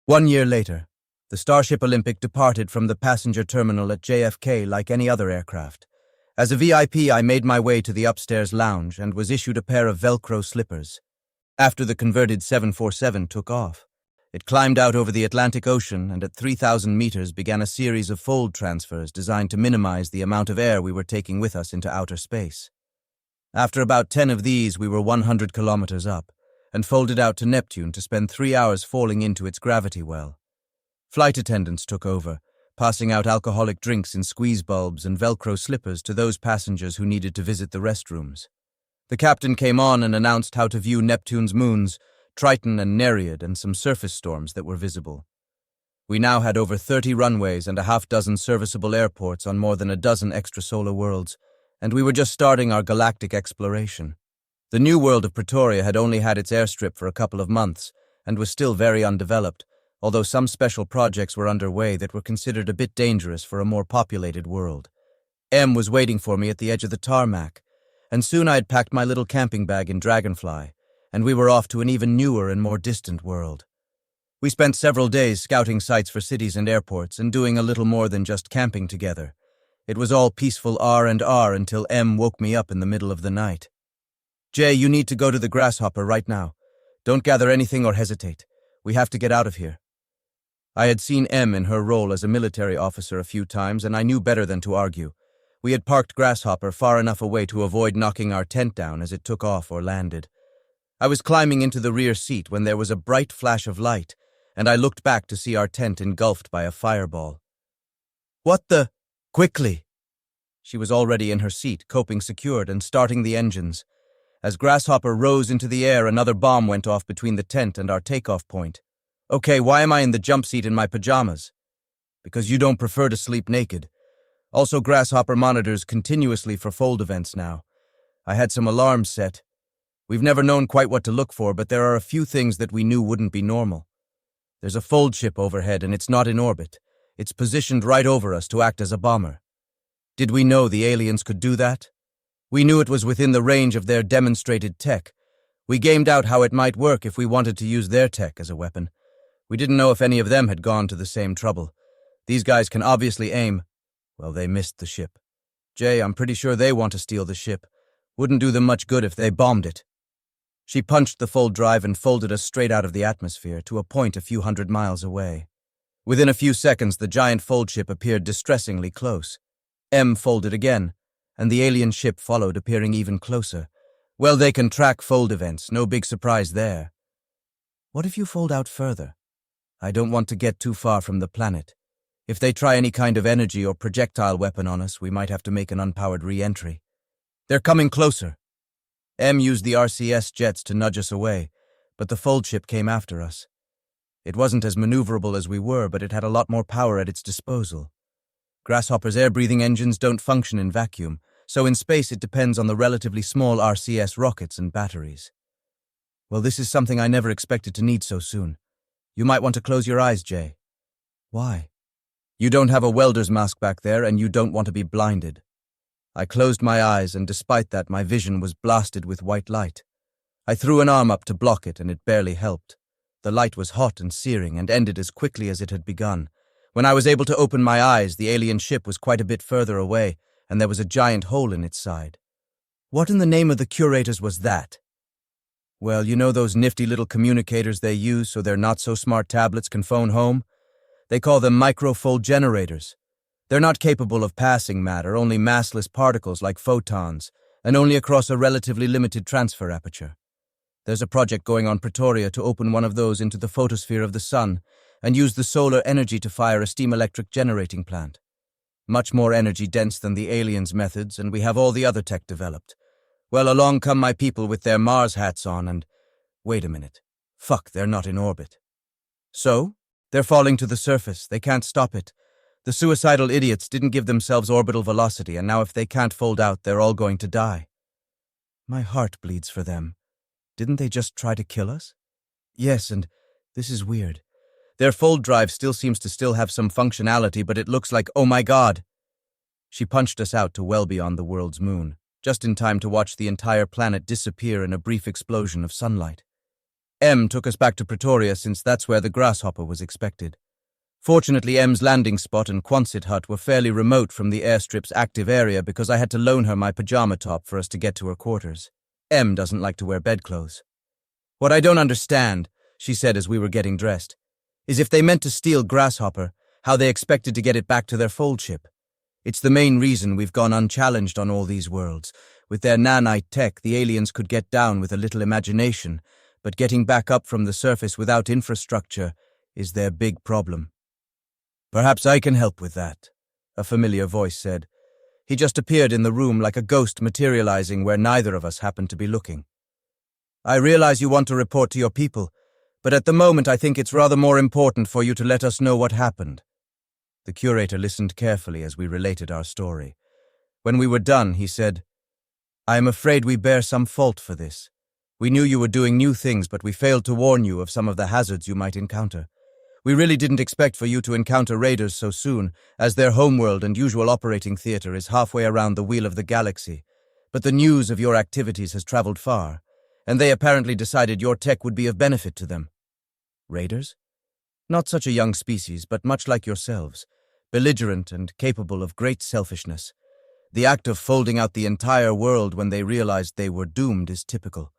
1 year later, the Starship Olympic departed from the passenger terminal at JFK like any other aircraft. As a VIP, I made my way to the upstairs lounge and was issued a pair of Velcro slippers. After the converted 747 took off, it climbed out over the Atlantic Ocean and at 3,000 meters began a series of fold transfers designed to minimize the amount of air we were taking with us into outer space. After about 10 of these, we were 100 kilometers up and folded out to Neptune to spend 3 hours falling into its gravity well. Flight attendants took over, passing out alcoholic drinks in squeeze bulbs and Velcro slippers to those passengers who needed to visit the restrooms. The captain came on and announced how to view Neptune's moons, Triton and Nereid, and some surface storms that were visible. We now had over 30 runways and a half-dozen serviceable airports on more than a dozen extrasolar worlds, and we were just starting our galactic exploration. The new world of Pretoria had only had its airstrip for a couple of months and was still very undeveloped, although some special projects were underway that were considered a bit dangerous for a more populated world. M was waiting for me at the edge of the tarmac, and soon I had packed my little camping bag in Dragonfly, and we were off to an even newer and more distant world. We spent several days scouting sites for cities and airports and doing a little more than just camping together. It was all peaceful R&R until M woke me up in the middle of the night. "Jay, you need to go to the Grasshopper right now. Don't gather anything or hesitate. We have to get out of here." I had seen M in her role as a military officer a few times, and I knew better than to argue. We had parked Grasshopper far enough away to avoid knocking our tent down as it took off or landed. I was climbing into the rear seat when there was a bright flash of light, and I looked back to see our tent engulfed by a fireball. "What the? Quickly!" She was already in her seat, coping secured and starting the engines. As Grasshopper rose into the air, another bomb went off between the tent and our takeoff point. "Okay, why am I in the jump seat in my pajamas?" "Because you don't prefer to sleep naked. Also, Grasshopper monitors continuously for fold events now. I had some alarms set. We've never known quite what to look for, but there are a few things that we knew wouldn't be normal. There's a fold ship overhead, and it's not in orbit. It's positioned right over us to act as a bomber. Did we know the aliens could do that? We knew it was within the range of their demonstrated tech. We gamed out how it might work if we wanted to use their tech as a weapon. We didn't know if any of them had gone to the same trouble. These guys can obviously aim. Well, they missed the ship. Jay, I'm pretty sure they want to steal the ship. Wouldn't do them much good if they bombed it." She punched the fold drive and folded us straight out of the atmosphere to a point a few hundred miles away. Within a few seconds, the giant fold ship appeared distressingly close. M folded again, and the alien ship followed, appearing even closer. Well, they can track fold events, no big surprise there. "What if you fold out further? I don't want to get too far from the planet. If they try any kind of energy or projectile weapon on us, we might have to make an unpowered re-entry." "They're coming closer." M used the RCS jets to nudge us away, but the fold ship came after us. It wasn't as maneuverable as we were, but it had a lot more power at its disposal. Grasshopper's air-breathing engines don't function in vacuum, so in space it depends on the relatively small RCS rockets and batteries. Well, this is something I never expected to need so soon. You might want to close your eyes, Jay. Why? You don't have a welder's mask back there, and you don't want to be blinded. I closed my eyes, and despite that, my vision was blasted with white light. I threw an arm up to block it, and it barely helped. The light was hot and searing, and ended as quickly as it had begun. When I was able to open my eyes, the alien ship was quite a bit further away, and there was a giant hole in its side. What in the name of the Curators was that? Well, you know those nifty little communicators they use so their not-so-smart tablets can phone home? They call them microfold generators. They're not capable of passing matter, only massless particles like photons, and only across a relatively limited transfer aperture. There's a project going on Pretoria to open one of those into the photosphere of the sun and use the solar energy to fire a steam-electric generating plant. Much more energy-dense than the aliens' methods, and we have all the other tech developed. Well, along come my people with their Mars hats on and... Wait a minute. Fuck, they're not in orbit. So? They're falling to the surface. They can't stop it. The suicidal idiots didn't give themselves orbital velocity, and now if they can't fold out, they're all going to die. My heart bleeds for them. Didn't they just try to kill us? Yes, and this is weird. Their fold drive still seems to still have some functionality, but it looks like, oh my God! She punched us out to well beyond the world's moon, just in time to watch the entire planet disappear in a brief explosion of sunlight. M took us back to Pretoria since that's where the grasshopper was expected. Fortunately, M's landing spot and Quonset hut were fairly remote from the airstrip's active area because I had to loan her my pajama top for us to get to her quarters. M doesn't like to wear bedclothes. What I don't understand, she said as we were getting dressed, is if they meant to steal Grasshopper, how they expected to get it back to their fold ship. It's the main reason we've gone unchallenged on all these worlds. With their nanite tech, the aliens could get down with a little imagination, but getting back up from the surface without infrastructure is their big problem. Perhaps I can help with that, a familiar voice said. He just appeared in the room like a ghost materializing where neither of us happened to be looking. I realize you want to report to your people, but at the moment I think it's rather more important for you to let us know what happened. The curator listened carefully as we related our story. When we were done, he said, I am afraid we bear some fault for this. We knew you were doing new things, but we failed to warn you of some of the hazards you might encounter. We really didn't expect for you to encounter raiders so soon, as their homeworld and usual operating theater is halfway around the wheel of the galaxy. But the news of your activities has traveled far, and they apparently decided your tech would be of benefit to them. Raiders? Not such a young species, but much like yourselves, belligerent and capable of great selfishness. The act of folding out the entire world when they realized they were doomed is typical.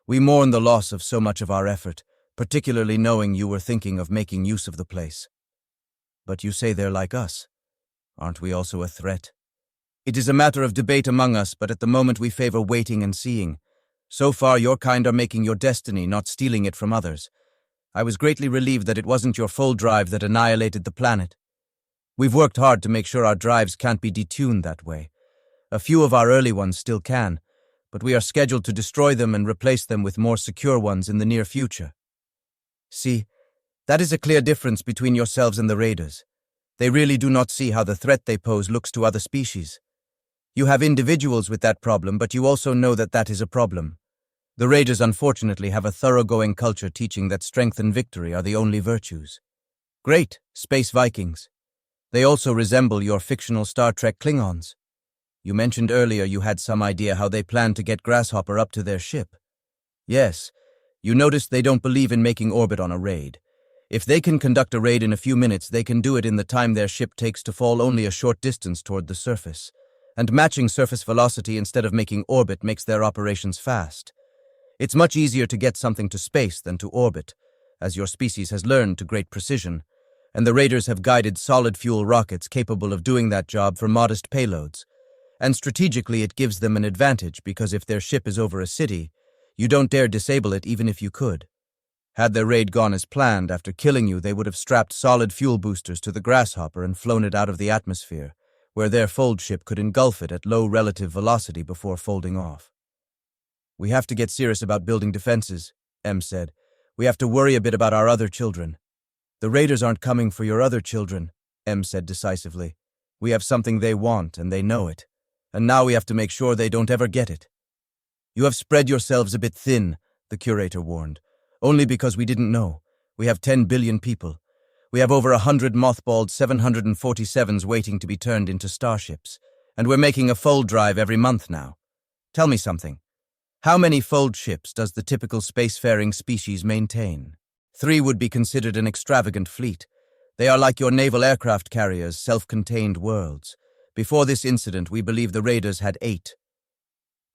We mourn the loss of so much of our effort, particularly knowing you were thinking of making use of the place. But you say they're like us. Aren't we also a threat? It is a matter of debate among us, but at the moment we favor waiting and seeing. So far, your kind are making your destiny, not stealing it from others. I was greatly relieved that it wasn't your full drive that annihilated the planet. We've worked hard to make sure our drives can't be detuned that way. A few of our early ones still can, but we are scheduled to destroy them and replace them with more secure ones in the near future. See, that is a clear difference between yourselves and the raiders. They really do not see how the threat they pose looks to other species. You have individuals with that problem, but you also know that that is a problem. The raiders unfortunately have a thoroughgoing culture teaching that strength and victory are the only virtues. Great, Space Vikings. They also resemble your fictional Star Trek Klingons. You mentioned earlier you had some idea how they plan to get Grasshopper up to their ship. Yes, you noticed they don't believe in making orbit on a raid. If they can conduct a raid in a few minutes, they can do it in the time their ship takes to fall only a short distance toward the surface. And matching surface velocity instead of making orbit makes their operations fast. It's much easier to get something to space than to orbit, as your species has learned to great precision, and the raiders have guided solid-fuel rockets capable of doing that job for modest payloads. And strategically it gives them an advantage because if their ship is over a city, you don't dare disable it even if you could. Had their raid gone as planned, after killing you they would have strapped solid fuel boosters to the Grasshopper and flown it out of the atmosphere, where their fold ship could engulf it at low relative velocity before folding off. We have to get serious about building defenses, M said. We have to worry a bit about our other children. The raiders aren't coming for your other children, M said decisively. We have something they want, and they know it. And now we have to make sure they don't ever get it. You have spread yourselves a bit thin, the curator warned. Only because we didn't know. We have 10 billion people. We have over 100 mothballed 747s waiting to be turned into starships. And we're making a fold drive every month now. Tell me something. How many fold ships does the typical spacefaring species maintain? 3 would be considered an extravagant fleet. They are like your naval aircraft carriers, self-contained worlds. Before this incident, we believe the raiders had 8.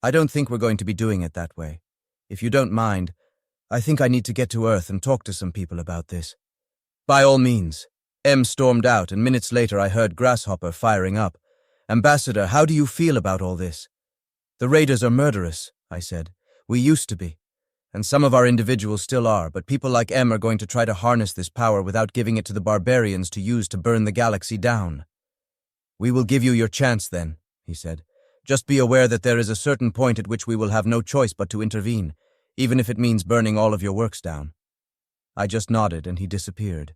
I don't think we're going to be doing it that way. If you don't mind, I think I need to get to Earth and talk to some people about this. By all means. M stormed out, and minutes later I heard Grasshopper firing up. Ambassador, how do you feel about all this? The raiders are murderous, I said. We used to be. And some of our individuals still are, but people like M are going to try to harness this power without giving it to the barbarians to use to burn the galaxy down. We will give you your chance then, he said. Just be aware that there is a certain point at which we will have no choice but to intervene, even if it means burning all of your works down. I just nodded, and he disappeared.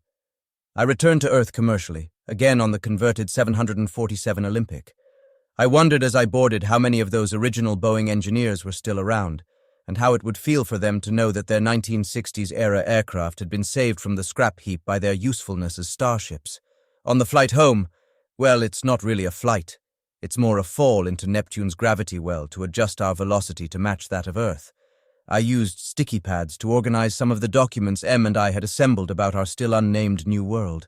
I returned to Earth commercially, again on the converted 747 Olympic. I wondered as I boarded how many of those original Boeing engineers were still around, and how it would feel for them to know that their 1960s-era aircraft had been saved from the scrap heap by their usefulness as starships. On the flight home, well, it's not really a flight. It's more a fall into Neptune's gravity well to adjust our velocity to match that of Earth. I used sticky pads to organize some of the documents M and I had assembled about our still unnamed new world.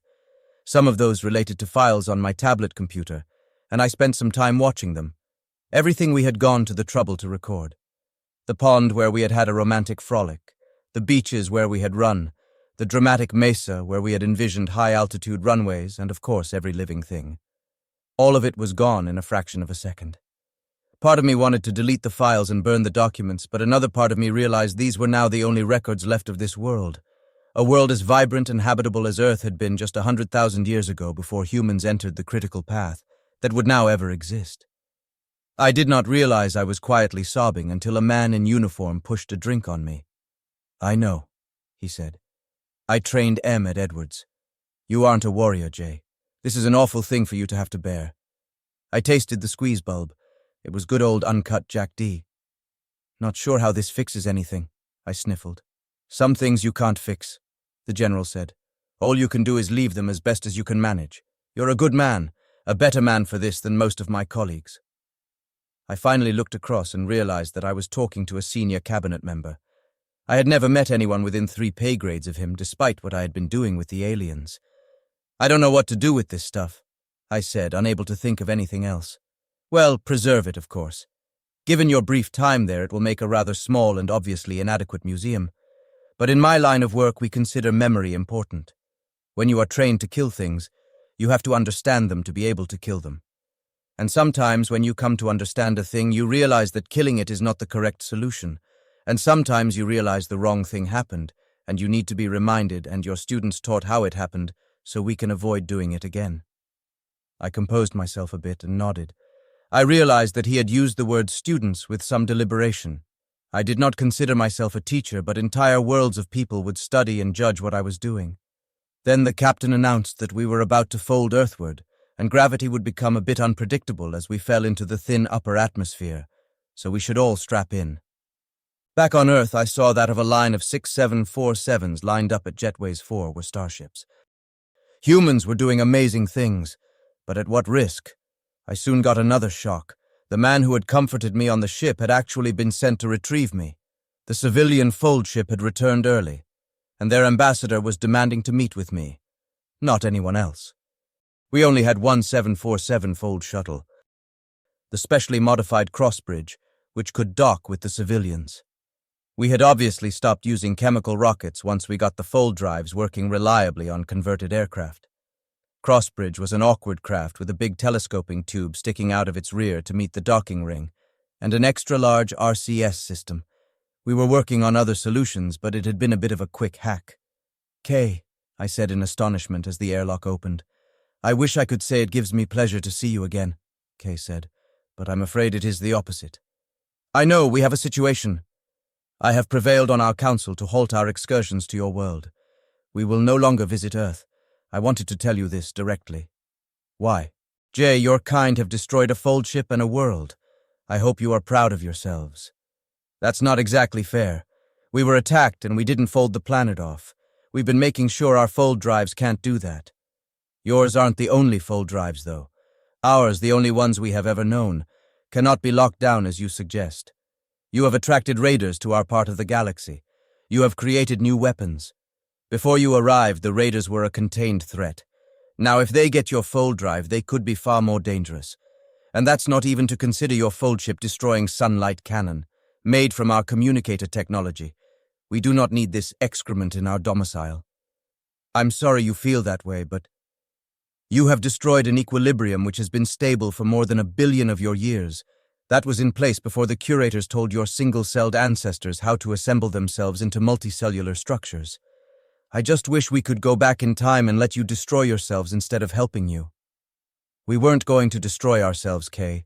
Some of those related to files on my tablet computer, and I spent some time watching them. Everything we had gone to the trouble to record. The pond where we had had a romantic frolic, the beaches where we had run, the dramatic mesa where we had envisioned high-altitude runways, and of course every living thing. All of it was gone in a fraction of a second. Part of me wanted to delete the files and burn the documents, but another part of me realized these were now the only records left of this world. A world as vibrant and habitable as Earth had been just 100,000 years ago before humans entered the critical path that would now ever exist. I did not realize I was quietly sobbing until a man in uniform pushed a drink on me. "I know," he said. "I trained M at Edwards. You aren't a warrior, Jay. This is an awful thing for you to have to bear." I tasted the squeeze bulb. It was good old uncut Jack D. "Not sure how this fixes anything," I sniffled. "Some things you can't fix," the general said. "All you can do is leave them as best as you can manage. You're a good man, a better man for this than most of my colleagues." I finally looked across and realized that I was talking to a senior cabinet member. I had never met anyone within 3 pay grades of him, despite what I had been doing with the aliens. "I don't know what to do with this stuff," I said, unable to think of anything else. "Well, preserve it, of course. Given your brief time there, it will make a rather small and obviously inadequate museum. But in my line of work, we consider memory important. When you are trained to kill things, you have to understand them to be able to kill them. And sometimes when you come to understand a thing, you realize that killing it is not the correct solution. And sometimes you realize the wrong thing happened, and you need to be reminded and your students taught how it happened so we can avoid doing it again." I composed myself a bit and nodded. I realized that he had used the word students with some deliberation. I did not consider myself a teacher, but entire worlds of people would study and judge what I was doing. Then the captain announced that we were about to fold earthward, and gravity would become a bit unpredictable as we fell into the thin upper atmosphere, so we should all strap in. Back on Earth, I saw that of a line of 6 747s lined up at Jetways 4 were starships. Humans were doing amazing things, but at what risk? I soon got another shock. The man who had comforted me on the ship had actually been sent to retrieve me. The civilian fold ship had returned early, and their ambassador was demanding to meet with me, not anyone else. We only had one 747 fold shuttle, the specially modified Crossbridge, which could dock with the civilians. We had obviously stopped using chemical rockets once we got the fold drives working reliably on converted aircraft. Crossbridge was an awkward craft with a big telescoping tube sticking out of its rear to meet the docking ring, and an extra-large RCS system. We were working on other solutions, but it had been a bit of a quick hack. "Kay," I said in astonishment as the airlock opened. "I wish I could say it gives me pleasure to see you again," Kay said, "but I'm afraid it is the opposite." "I know, we have a situation. I have prevailed on our council to halt our excursions to your world. We will no longer visit Earth. I wanted to tell you this directly." "Why?" "Jay, your kind have destroyed a fold ship and a world. I hope you are proud of yourselves." "That's not exactly fair. We were attacked and we didn't fold the planet off. We've been making sure our fold drives can't do that. Yours aren't the only fold drives, though. Ours, the only ones we have ever known, cannot be locked down as you suggest. You have attracted raiders to our part of the galaxy. You have created new weapons. Before you arrived, the raiders were a contained threat. Now, if they get your fold drive, they could be far more dangerous. And that's not even to consider your fold ship destroying sunlight cannon, made from our communicator technology. We do not need this excrement in our domicile. I'm sorry you feel that way, but you have destroyed an equilibrium which has been stable for more than 1 billion of your years. That was in place before the Curators told your single-celled ancestors how to assemble themselves into multicellular structures. I just wish we could go back in time and let you destroy yourselves instead of helping you." "We weren't going to destroy ourselves, Kay.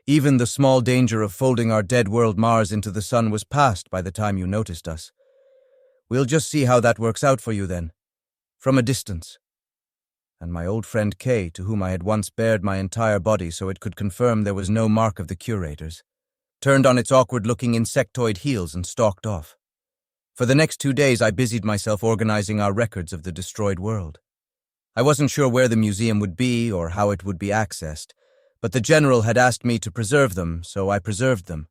Even the small danger of folding our dead world Mars into the sun was past by the time you noticed us. We'll just see how that works out for you then, from a distance." And my old friend Kay, to whom I had once bared my entire body so it could confirm there was no mark of the Curators, turned on its awkward-looking insectoid heels and stalked off. For the next 2 days, I busied myself organizing our records of the destroyed world. I wasn't sure where the museum would be or how it would be accessed, but the general had asked me to preserve them, so I preserved them.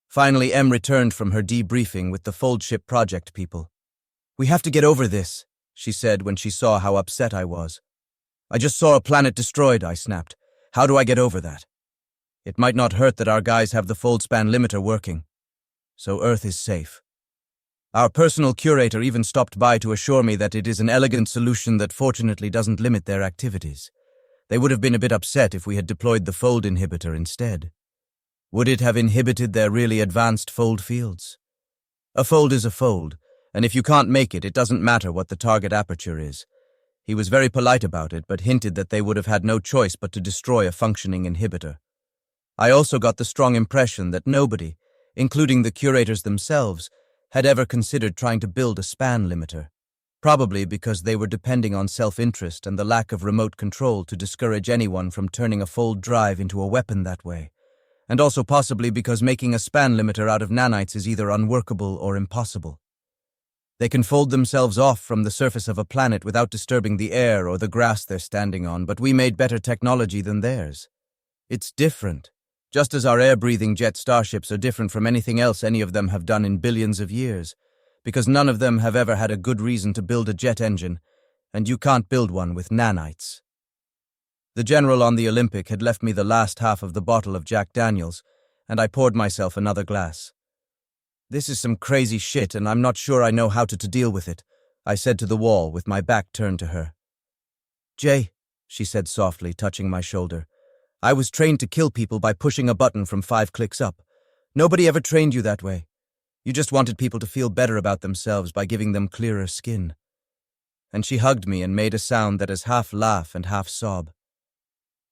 Finally, Em returned from her debriefing with the Fold Ship project people. "We have to get over this," she said when she saw how upset I was. "I just saw a planet destroyed," I snapped. "How do I get over that? It might not hurt that our guys have the fold span limiter working. So Earth is safe. Our personal curator even stopped by to assure me that it is an elegant solution that fortunately doesn't limit their activities. They would have been a bit upset if we had deployed the fold inhibitor instead. Would it have inhibited their really advanced fold fields? A fold is a fold, and if you can't make it, it doesn't matter what the target aperture is. He was very polite about it, but hinted that they would have had no choice but to destroy a functioning inhibitor. I also got the strong impression that nobody, including the curators themselves, had ever considered trying to build a span limiter, probably because they were depending on self-interest and the lack of remote control to discourage anyone from turning a fold drive into a weapon that way, and also possibly because making a span limiter out of nanites is either unworkable or impossible. They can fold themselves off from the surface of a planet without disturbing the air or the grass they're standing on, but we made better technology than theirs. It's different. Just as our air-breathing jet starships are different from anything else any of them have done in billions of years, because none of them have ever had a good reason to build a jet engine, and you can't build one with nanites. The general on the Olympic had left me the last half of the bottle of Jack Daniels, and I poured myself another glass. "This is some crazy shit, and I'm not sure I know how to deal with it," I said to the wall with my back turned to her. "Jay," she said softly, touching my shoulder, "I was trained to kill people by pushing a button from 5 clicks up. Nobody ever trained you that way. You just wanted people to feel better about themselves by giving them clearer skin." And she hugged me and made a sound that is half laugh and half sob.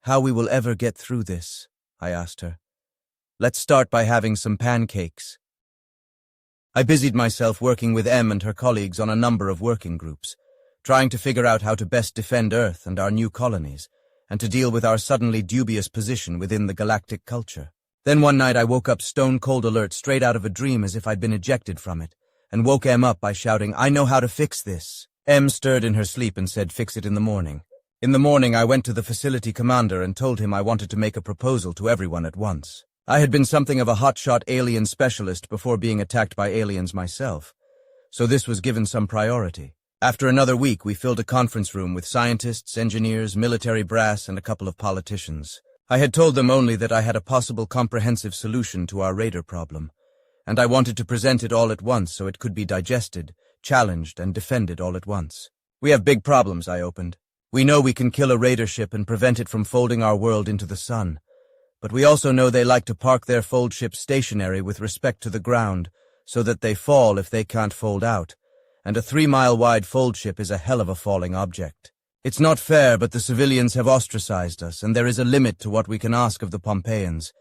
"How we will ever get through this?" I asked her. "Let's start by having some pancakes." I busied myself working with Em and her colleagues on a number of working groups, trying to figure out how to best defend Earth and our new colonies, and to deal with our suddenly dubious position within the galactic culture. Then one night I woke up stone-cold alert straight out of a dream as if I'd been ejected from it, and woke Em up by shouting, "I know how to fix this." Em stirred in her sleep and said, "Fix it in the morning." In the morning I went to the facility commander and told him I wanted to make a proposal to everyone at once. I had been something of a hotshot alien specialist before being attacked by aliens myself, so this was given some priority. After another week, we filled a conference room with scientists, engineers, military brass, and a couple of politicians. I had told them only that I had a possible comprehensive solution to our raider problem, and I wanted to present it all at once so it could be digested, challenged, and defended all at once. "We have big problems," I opened. "We know we can kill a raider ship and prevent it from folding our world into the sun. But we also know they like to park their fold ships stationary with respect to the ground, so that they fall if they can't fold out. And a 3-mile-wide fold ship is a hell of a falling object. It's not fair, but the civilians have ostracized us, and there is a limit to what we can ask of the Pompeians,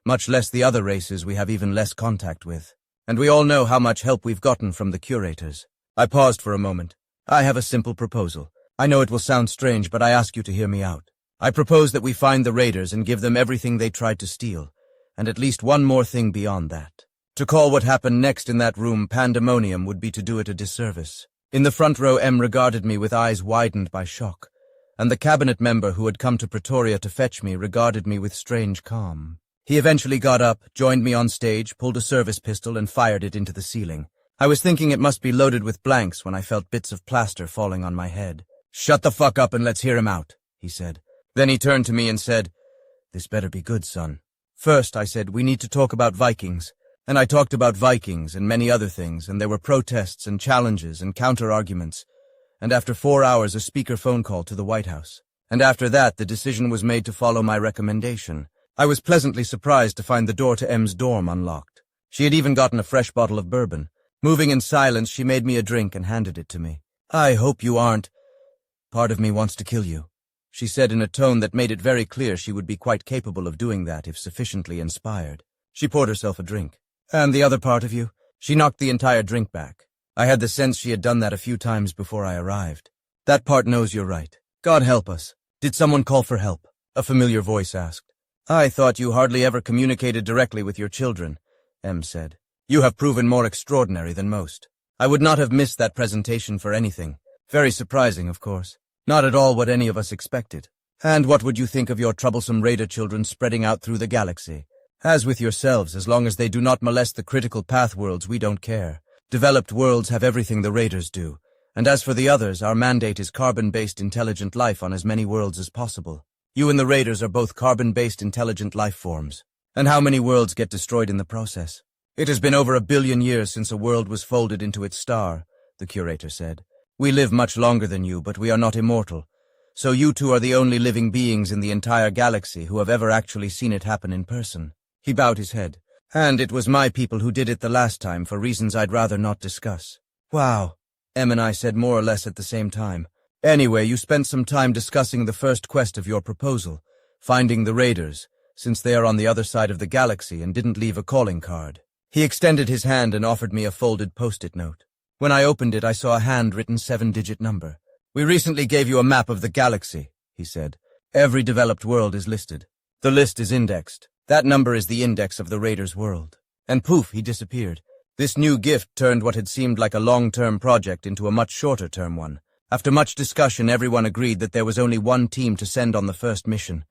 much less the other races we have even less contact with. And we all know how much help we've gotten from the curators." I paused for a moment. "I have a simple proposal. I know it will sound strange, but I ask you to hear me out. I propose that we find the raiders and give them everything they tried to steal, and at least one more thing beyond that. To call what happened next in that room pandemonium would be to do it a disservice." In the front row, Em regarded me with eyes widened by shock, and the cabinet member who had come to Pretoria to fetch me regarded me with strange calm. He eventually got up, joined me on stage, pulled a service pistol, and fired it into the ceiling. I was thinking it must be loaded with blanks when I felt bits of plaster falling on my head. "Shut the fuck up and let's hear him out," he said. Then he turned to me and said, "This better be good, son." "First," I said, "we need to talk about Vikings." And I talked about Vikings and many other things, and there were protests and challenges and counter-arguments, and after 4 hours a speaker phone call to the White House. And after that the decision was made to follow my recommendation. I was pleasantly surprised to find the door to Em's dorm unlocked. She had even gotten a fresh bottle of bourbon. Moving in silence, she made me a drink and handed it to me. "I hope you aren't. Part of me wants to kill you," she said in a tone that made it very clear she would be quite capable of doing that if sufficiently inspired. She poured herself a drink. "And the other part of you?" She knocked the entire drink back. I had the sense she had done that a few times before I arrived. "That part knows you're right. God help us. Did someone call for help?" a familiar voice asked. "I thought you hardly ever communicated directly with your children," Em said. "You have proven more extraordinary than most. I would not have missed that presentation for anything. Very surprising, of course. Not at all what any of us expected. And what would you think of your troublesome raider children spreading out through the galaxy?" As with yourselves, as long as they do not molest the critical path worlds, we don't care. Developed worlds have everything the Raiders do. And as for the others, our mandate is carbon-based intelligent life on as many worlds as possible. You and the Raiders are both carbon-based intelligent life forms. And how many worlds get destroyed in the process? It has been over 1 billion years since a world was folded into its star, the Curator said. We live much longer than you, but we are not immortal. So you two are the only living beings in the entire galaxy who have ever actually seen it happen in person. He bowed his head. And it was my people who did it the last time for reasons I'd rather not discuss. Wow, Em and I said more or less at the same time. Anyway, you spent some time discussing the first quest of your proposal, finding the Raiders, since they are on the other side of the galaxy and didn't leave a calling card. He extended his hand and offered me a folded post-it note. When I opened it, I saw a handwritten 7-digit number. We recently gave you a map of the galaxy, he said. Every developed world is listed. The list is indexed. That number is the index of the Raiders' world. And poof, he disappeared. This new gift turned what had seemed like a long-term project into a much shorter-term one. After much discussion, everyone agreed that there was only one team to send on the first mission,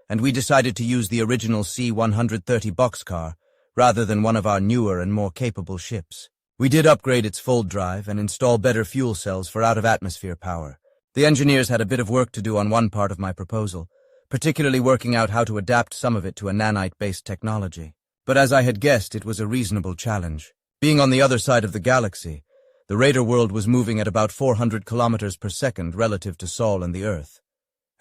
and we decided to use the original C-130 boxcar rather than one of our newer and more capable ships. We did upgrade its fold drive and install better fuel cells for out-of-atmosphere power. The engineers had a bit of work to do on one part of my proposal, particularly working out how to adapt some of it to a nanite-based technology. But as I had guessed, it was a reasonable challenge. Being on the other side of the galaxy, the Raider world was moving at about 400 kilometers per second relative to Sol and the Earth,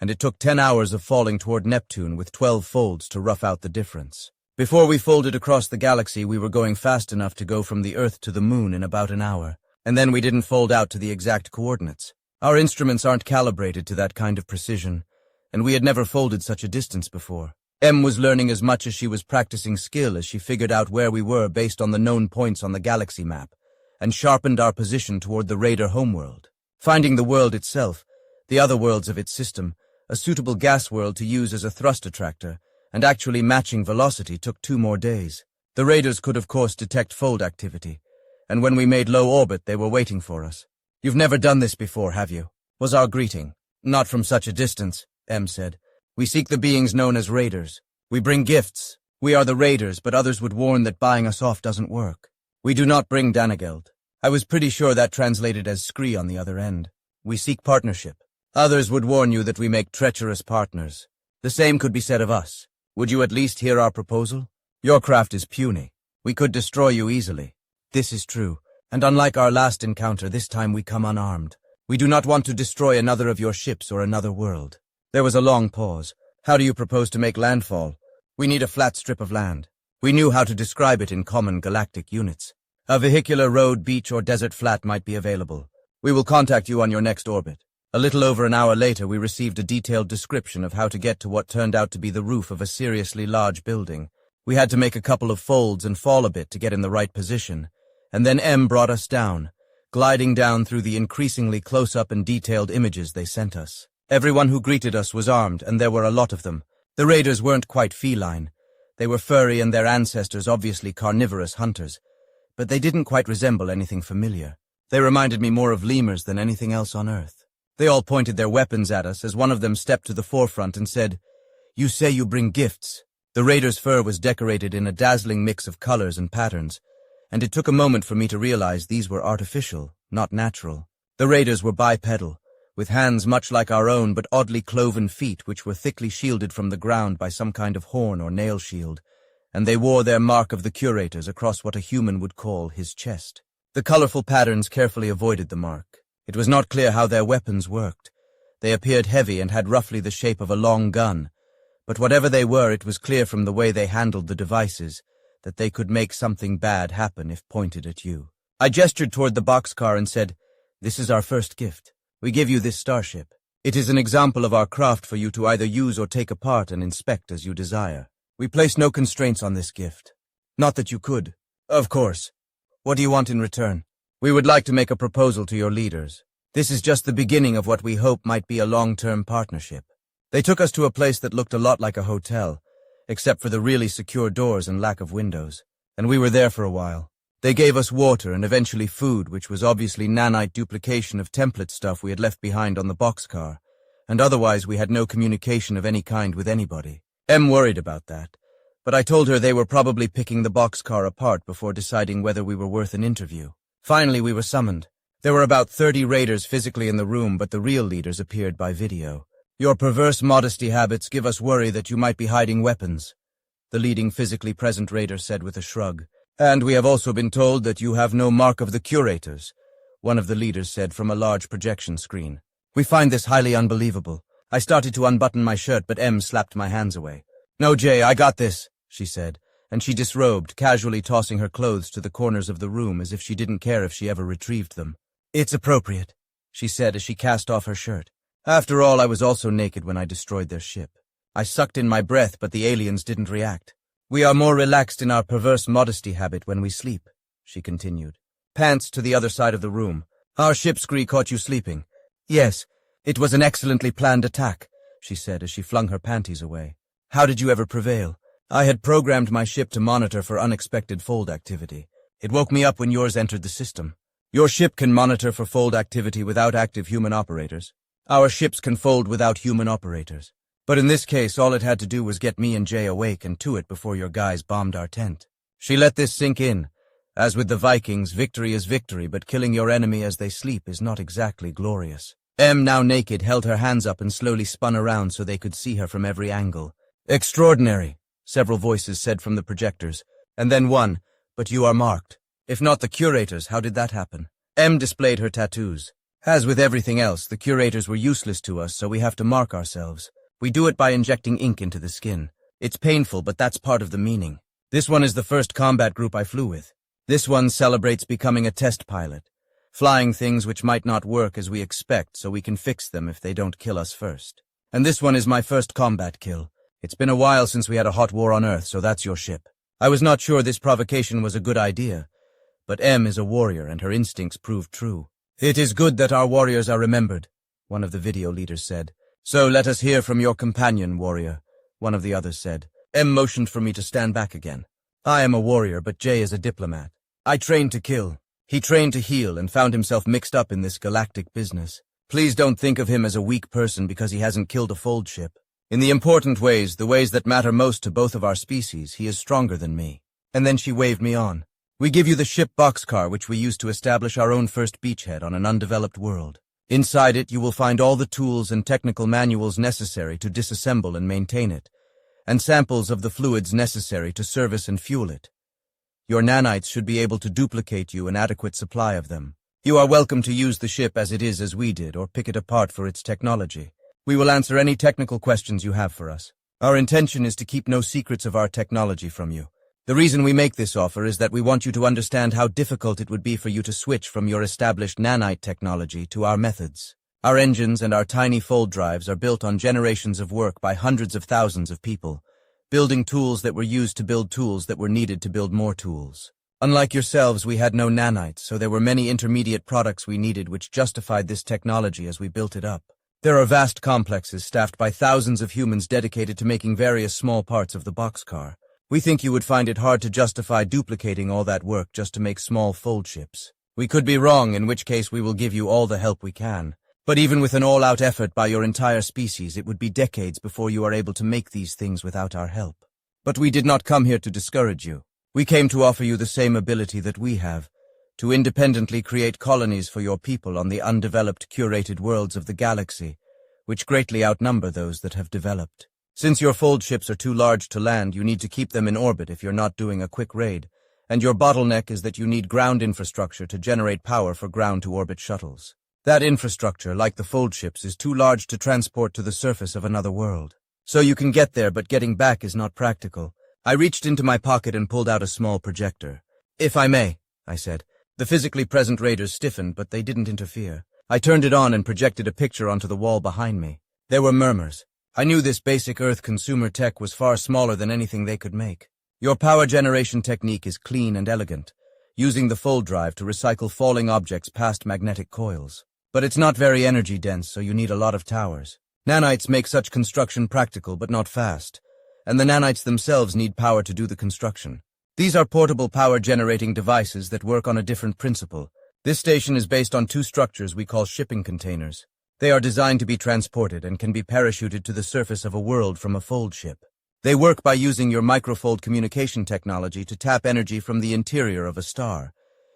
and it took 10 hours of falling toward Neptune with 12 folds to rough out the difference. Before we folded across the galaxy, we were going fast enough to go from the Earth to the Moon in about an hour, and then we didn't fold out to the exact coordinates. Our instruments aren't calibrated to that kind of precision, and we had never folded such a distance before. Em was learning as much as she was practicing skill as she figured out where we were based on the known points on the galaxy map, and sharpened our position toward the Raider homeworld. Finding the world itself, the other worlds of its system, a suitable gas world to use as a thrust attractor, and actually matching velocity took 2 more days. The Raiders could of course detect fold activity, and when we made low orbit they were waiting for us. "You've never done this before, have you?" was our greeting. "Not from such a distance," Em said. "We seek the beings known as Raiders. We bring gifts. We are the Raiders, but others would warn that buying us off doesn't work. We do not bring Danageld." I was pretty sure that translated as scree on the other end. "We seek partnership. Others would warn you that we make treacherous partners. The same could be said of us. Would you at least hear our proposal? Your craft is puny. We could destroy you easily." "This is true, and unlike our last encounter, this time we come unarmed. We do not want to destroy another of your ships or another world." There was a long pause. "How do you propose to make landfall?" "We need a flat strip of land." We knew how to describe it in common galactic units. "A vehicular road, beach, or desert flat might be available. We will contact you on your next orbit." A little over an hour later, we received a detailed description of how to get to what turned out to be the roof of a seriously large building. We had to make a couple of folds and fall a bit to get in the right position, and then Em brought us down, gliding down through the increasingly close-up and detailed images they sent us. Everyone who greeted us was armed, and there were a lot of them. The Raiders weren't quite feline. They were furry and their ancestors obviously carnivorous hunters, but they didn't quite resemble anything familiar. They reminded me more of lemurs than anything else on Earth. They all pointed their weapons at us as one of them stepped to the forefront and said, "You say you bring gifts." The Raider's fur was decorated in a dazzling mix of colors and patterns, and it took a moment for me to realize these were artificial, not natural. The Raiders were bipedal, with hands much like our own but oddly cloven feet which were thickly shielded from the ground by some kind of horn or nail shield, and they wore their mark of the Curators across what a human would call his chest. The colorful patterns carefully avoided the mark. It was not clear how their weapons worked. They appeared heavy and had roughly the shape of a long gun, but whatever they were, it was clear from the way they handled the devices that they could make something bad happen if pointed at you. I gestured toward the boxcar and said, "This is our first gift. We give you this starship. It is an example of our craft for you to either use or take apart and inspect as you desire. We place no constraints on this gift. Not that you could. Of course. What do you want in return? We would like to make a proposal to your leaders. This is just the beginning of what we hope might be a long-term partnership." They took us to a place that looked a lot like a hotel, except for the really secure doors and lack of windows, and we were there for a while. They gave us water and eventually food, which was obviously nanite duplication of template stuff we had left behind on the boxcar, and otherwise we had no communication of any kind with anybody. Em worried about that, but I told her they were probably picking the boxcar apart before deciding whether we were worth an interview. Finally, we were summoned. There were about 30 raiders physically in the room, but the real leaders appeared by video. Your perverse modesty habits give us worry that you might be hiding weapons, the leading physically present raider said with a shrug. And we have also been told that you have no mark of the Curators, one of the leaders said from a large projection screen. We find this highly unbelievable. I started to unbutton my shirt, but Em slapped my hands away. No, Jay, I got this, she said, and she disrobed, casually tossing her clothes to the corners of the room as if she didn't care if she ever retrieved them. It's appropriate, she said as she cast off her shirt. After all, I was also naked when I destroyed their ship. I sucked in my breath, but the aliens didn't react. We are more relaxed in our perverse modesty habit when we sleep, she continued. Pants to the other side of the room. Our ship scree caught you sleeping. Yes, it was an excellently planned attack, she said as she flung her panties away. How did you ever prevail? I had programmed my ship to monitor for unexpected fold activity. It woke me up when yours entered the system. Your ship can monitor for fold activity without active human operators. Our ships can fold without human operators. But in this case, all it had to do was get me and Jay awake and to it before your guys bombed our tent. She let this sink in. As with the Vikings, victory is victory, but killing your enemy as they sleep is not exactly glorious. Em, now naked, held her hands up and slowly spun around so they could see her from every angle. Extraordinary, several voices said from the projectors. And then one, but you are marked. If not the Curators, how did that happen? Em displayed her tattoos. As with everything else, the Curators were useless to us, so we have to mark ourselves. We do it by injecting ink into the skin. It's painful, but that's part of the meaning. This one is the first combat group I flew with. This one celebrates becoming a test pilot, flying things which might not work as we expect so we can fix them if they don't kill us first. And this one is my first combat kill. It's been a while since we had a hot war on Earth, so that's your ship. I was not sure this provocation was a good idea, but Em is a warrior and her instincts proved true. It is good that our warriors are remembered, one of the video leaders said. So let us hear from your companion, warrior, one of the others said. Em motioned for me to stand back again. I am a warrior, but Jay is a diplomat. I trained to kill. He trained to heal and found himself mixed up in this galactic business. Please don't think of him as a weak person because he hasn't killed a fold ship. In the important ways, the ways that matter most to both of our species, he is stronger than me. And then she waved me on. We give you the ship boxcar, which we used to establish our own first beachhead on an undeveloped world. Inside it, you will find all the tools and technical manuals necessary to disassemble and maintain it, and samples of the fluids necessary to service and fuel it. Your nanites should be able to duplicate you an adequate supply of them. You are welcome to use the ship as it is as we did, or pick it apart for its technology. We will answer any technical questions you have for us. Our intention is to keep no secrets of our technology from you. The reason we make this offer is that we want you to understand how difficult it would be for you to switch from your established nanite technology to our methods. Our engines and our tiny fold drives are built on generations of work by hundreds of thousands of people, building tools that were used to build tools that were needed to build more tools. Unlike yourselves, we had no nanites, so there were many intermediate products we needed which justified this technology as we built it up. There are vast complexes staffed by thousands of humans dedicated to making various small parts of the boxcar. We think you would find it hard to justify duplicating all that work just to make small fold ships. We could be wrong, in which case we will give you all the help we can. But even with an all-out effort by your entire species, it would be decades before you are able to make these things without our help. But we did not come here to discourage you. We came to offer you the same ability that we have, to independently create colonies for your people on the undeveloped, curated worlds of the galaxy, which greatly outnumber those that have developed. Since your fold ships are too large to land, you need to keep them in orbit if you're not doing a quick raid, and your bottleneck is that you need ground infrastructure to generate power for ground-to-orbit shuttles. That infrastructure, like the fold ships, is too large to transport to the surface of another world. So you can get there, but getting back is not practical. I reached into my pocket and pulled out a small projector. If I may, I said. The physically present raiders stiffened, but they didn't interfere. I turned it on and projected a picture onto the wall behind me. There were murmurs. I knew this basic Earth consumer tech was far smaller than anything they could make. Your power generation technique is clean and elegant, using the fold drive to recycle falling objects past magnetic coils. But it's not very energy dense, so you need a lot of towers. Nanites make such construction practical but not fast, and the nanites themselves need power to do the construction. These are portable power-generating devices that work on a different principle. This station is based on two structures we call shipping containers. They are designed to be transported and can be parachuted to the surface of a world from a fold ship. They work by using your microfold communication technology to tap energy from the interior of a star,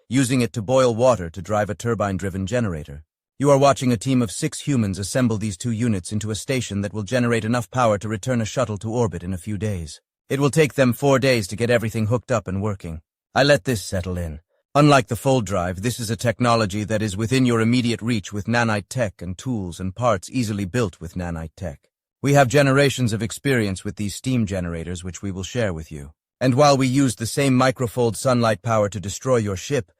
using it to boil water to drive a turbine-driven generator. You are watching a team of 6 humans assemble these 2 units into a station that will generate enough power to return a shuttle to orbit in a few days. It will take them 4 days to get everything hooked up and working. I let this settle in. Unlike the fold drive, this is a technology that is within your immediate reach with nanite tech and tools and parts easily built with nanite tech. We have generations of experience with these steam generators which we will share with you. And while we used the same microfold sunlight power to destroy your ship,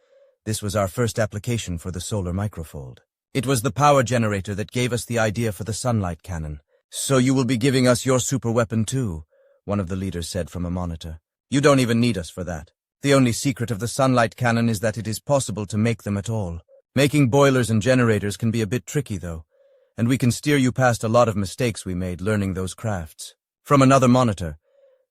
this was our first application for the solar microfold. It was the power generator that gave us the idea for the sunlight cannon. So you will be giving us your super weapon too, one of the leaders said from a monitor. You don't even need us for that. The only secret of the sunlight cannon is that it is possible to make them at all. Making boilers and generators can be a bit tricky though, and we can steer you past a lot of mistakes we made learning those crafts. From another monitor,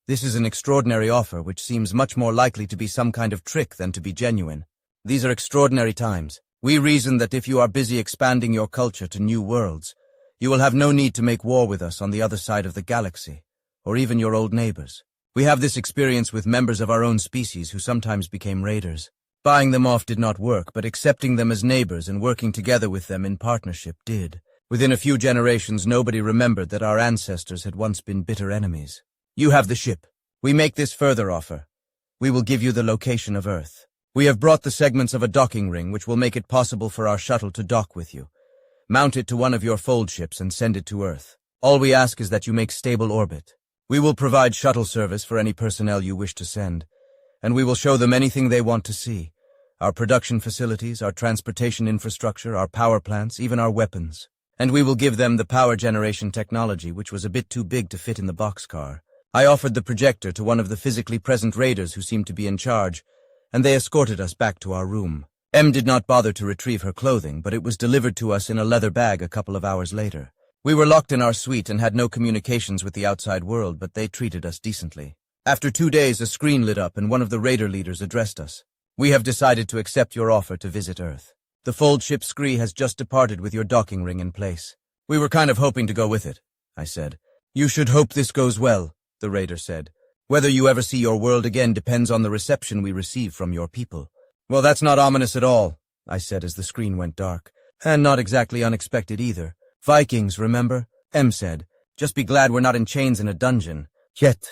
this is an extraordinary offer which seems much more likely to be some kind of trick than to be genuine. These are extraordinary times. We reason that if you are busy expanding your culture to new worlds, you will have no need to make war with us on the other side of the galaxy, or even your old neighbors. We have this experience with members of our own species who sometimes became raiders. Buying them off did not work, but accepting them as neighbors and working together with them in partnership did. Within a few generations, nobody remembered that our ancestors had once been bitter enemies. You have the ship. We make this further offer. We will give you the location of Earth. We have brought the segments of a docking ring which will make it possible for our shuttle to dock with you. Mount it to one of your fold ships and send it to Earth. All we ask is that you make stable orbit. We will provide shuttle service for any personnel you wish to send, and we will show them anything they want to see. Our production facilities, our transportation infrastructure, our power plants, even our weapons. And we will give them the power generation technology, which was a bit too big to fit in the boxcar. I offered the projector to one of the physically present raiders who seemed to be in charge, and they escorted us back to our room. M did not bother to retrieve her clothing, but it was delivered to us in a leather bag a couple of hours later. We were locked in our suite and had no communications with the outside world, but they treated us decently. After 2 days, a screen lit up and one of the raider leaders addressed us. We have decided to accept your offer to visit Earth. The fold ship Scree has just departed with your docking ring in place. We were kind of hoping to go with it, I said. You should hope this goes well, the raider said. Whether you ever see your world again depends on the reception we receive from your people. Well, that's not ominous at all, I said as the screen went dark. And not exactly unexpected either. Vikings, remember? M said. Just be glad we're not in chains in a dungeon. Yet,